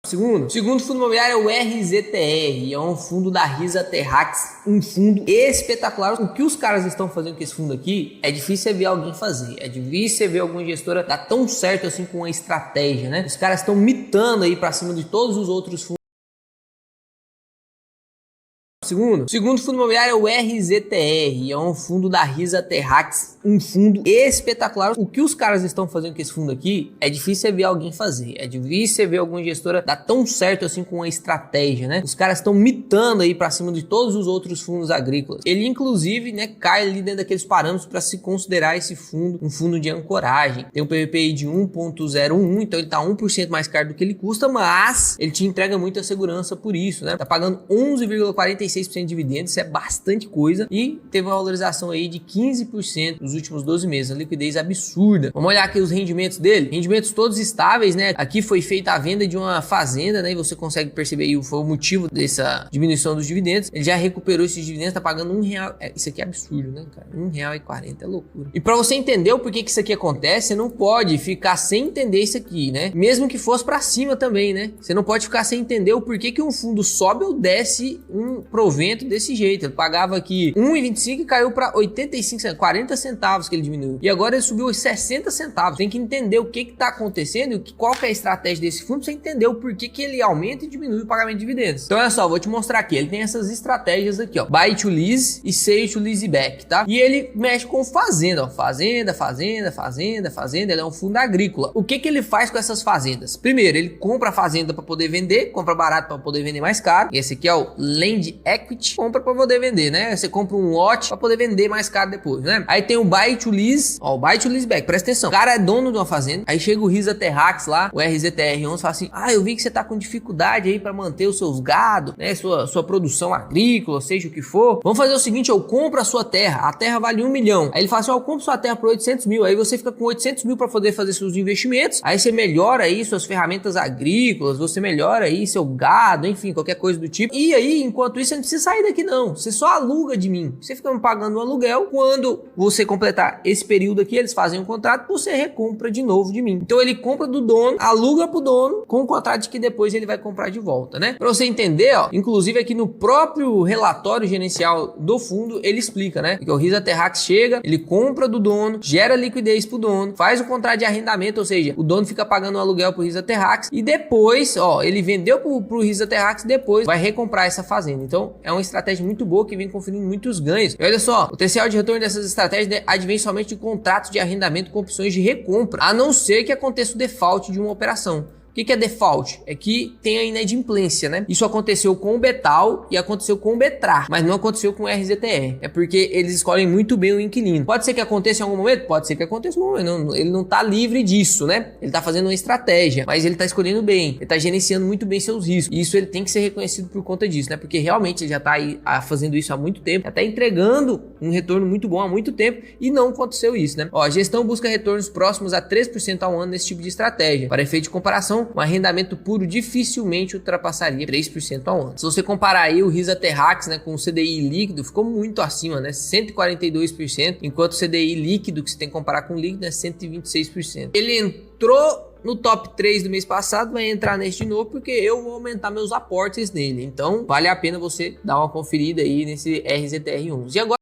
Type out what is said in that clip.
Segundo fundo imobiliário é o RZTR, é um fundo da Risa Terrax, um fundo espetacular. O que os caras estão fazendo com esse fundo aqui é difícil ver alguém fazer, é difícil ver alguma gestora dar tão certo assim com uma estratégia, né? Os caras estão mitando aí pra cima de todos os outros fundos. Segundo fundo imobiliário é o RZTR, é um fundo da Risa Terrax, um fundo espetacular. O que os caras estão fazendo com esse fundo aqui é difícil ver alguém fazer, é difícil ver alguma gestora dar tão certo assim com uma estratégia, né? Os caras estão mitando aí pra cima de todos os outros fundos agrícolas. Ele inclusive, né, cai ali dentro daqueles parâmetros para se considerar esse fundo um fundo de ancoragem. Tem um PVPI de 1.01, então ele tá 1% mais caro do que ele custa, mas ele te entrega muita segurança por isso, né? Tá pagando 11,46% de dividendos, isso é bastante coisa, e teve uma valorização aí de 15% nos últimos 12 meses, uma liquidez absurda. Vamos olhar aqui os rendimentos dele, rendimentos todos estáveis, né? Aqui foi feita a venda de uma fazenda, né? E você consegue perceber aí, foi o motivo dessa diminuição dos dividendos. Ele já recuperou esses dividendos, tá pagando R$1. Isso aqui é absurdo, né, cara? R$1,40, é loucura. E para você entender o porquê que isso aqui acontece, você não pode ficar sem entender isso aqui, né? Mesmo que fosse para cima também, né? Você não pode ficar sem entender o porquê que um fundo sobe ou desce um provento desse jeito. Ele pagava aqui 1,25 e caiu para 85 centavos, 40 centavos que ele diminuiu. E agora ele subiu 60 centavos. Tem que entender o que está acontecendo e qual que é a estratégia desse fundo para você entender o porquê que ele aumenta e diminui o pagamento de dividendos. Então olha só, vou te mostrar aqui. Ele tem essas estratégias aqui, ó, buy to lease e sell to lease back, tá? E ele mexe com fazenda, ó, fazenda. Ele é um fundo agrícola. O que ele faz com essas fazendas? Primeiro, ele compra a fazenda para poder vender, compra barato para poder vender mais caro. Esse aqui é o Land Equity, compra para poder vender, né? Você compra um lote para poder vender mais caro depois, né? Aí tem o buy to lease, ó, o buy to lease back. Presta atenção. O cara é dono de uma fazenda, aí chega o Risa Terrax lá, o RZTR11, fala assim: "Ah, eu vi que você tá com dificuldade aí para manter os seus gado, né, sua produção agrícola, seja o que for. Vamos fazer o seguinte, eu compro a sua terra. A terra vale 1 milhão. Aí ele fala assim: "Ó, eu compro sua terra por 800 mil. Aí você fica com 800 mil para poder fazer seus investimentos. Aí você melhora aí suas ferramentas agrícolas, você melhora aí seu gado, enfim, qualquer coisa do tipo. E aí, enquanto isso, você não precisa sair daqui não. Você só aluga de mim. Você fica me pagando um aluguel. Quando você completar esse período aqui, eles fazem um contrato, você recompra de novo de mim." Então ele compra do dono, aluga pro dono, com o contrato de que depois ele vai comprar de volta, né? Pra você entender, ó, inclusive aqui no próprio relatório gerencial do fundo, ele explica, né? Que o Risa Terrax chega, ele compra do dono, gera liquidez pro dono, faz o contrato de arrendamento, ou seja, o dono fica pagando um aluguel pro Risa Terrax e depois, ó, ele vendeu pro Risa Terrax e depois vai recomprar essa fazenda. Então é uma estratégia muito boa que vem conferindo muitos ganhos. E olha só, o TCL de retorno dessas estratégias, né, advém somente de contratos de arrendamento com opções de recompra, a não ser que aconteça o default de uma operação. O que é default? É que tem a inadimplência, né? Isso aconteceu com o Betal e aconteceu com o Betrar, mas não aconteceu com o RZTR. É porque eles escolhem muito bem o inquilino. Pode ser que aconteça em algum momento? Pode ser que aconteça em algum momento. Ele não tá livre disso, né? Ele tá fazendo uma estratégia, mas ele tá escolhendo bem. Ele tá gerenciando muito bem seus riscos. E isso ele tem que ser reconhecido por conta disso, né? Porque realmente ele já tá aí fazendo isso há muito tempo, já tá entregando um retorno muito bom há muito tempo e não aconteceu isso, né? Ó, a gestão busca retornos próximos a 3% ao ano nesse tipo de estratégia. Para efeito de comparação, um arrendamento puro dificilmente ultrapassaria 3% ao ano. Se você comparar aí o Risa Terrax, né, com o CDI líquido, ficou muito acima, né, 142%, enquanto o CDI líquido, que você tem que comparar com o líquido, é 126%. Ele entrou no top 3 do mês passado, vai entrar nesse de novo porque eu vou aumentar meus aportes nele. Então, vale a pena você dar uma conferida aí nesse RZTR11. E agora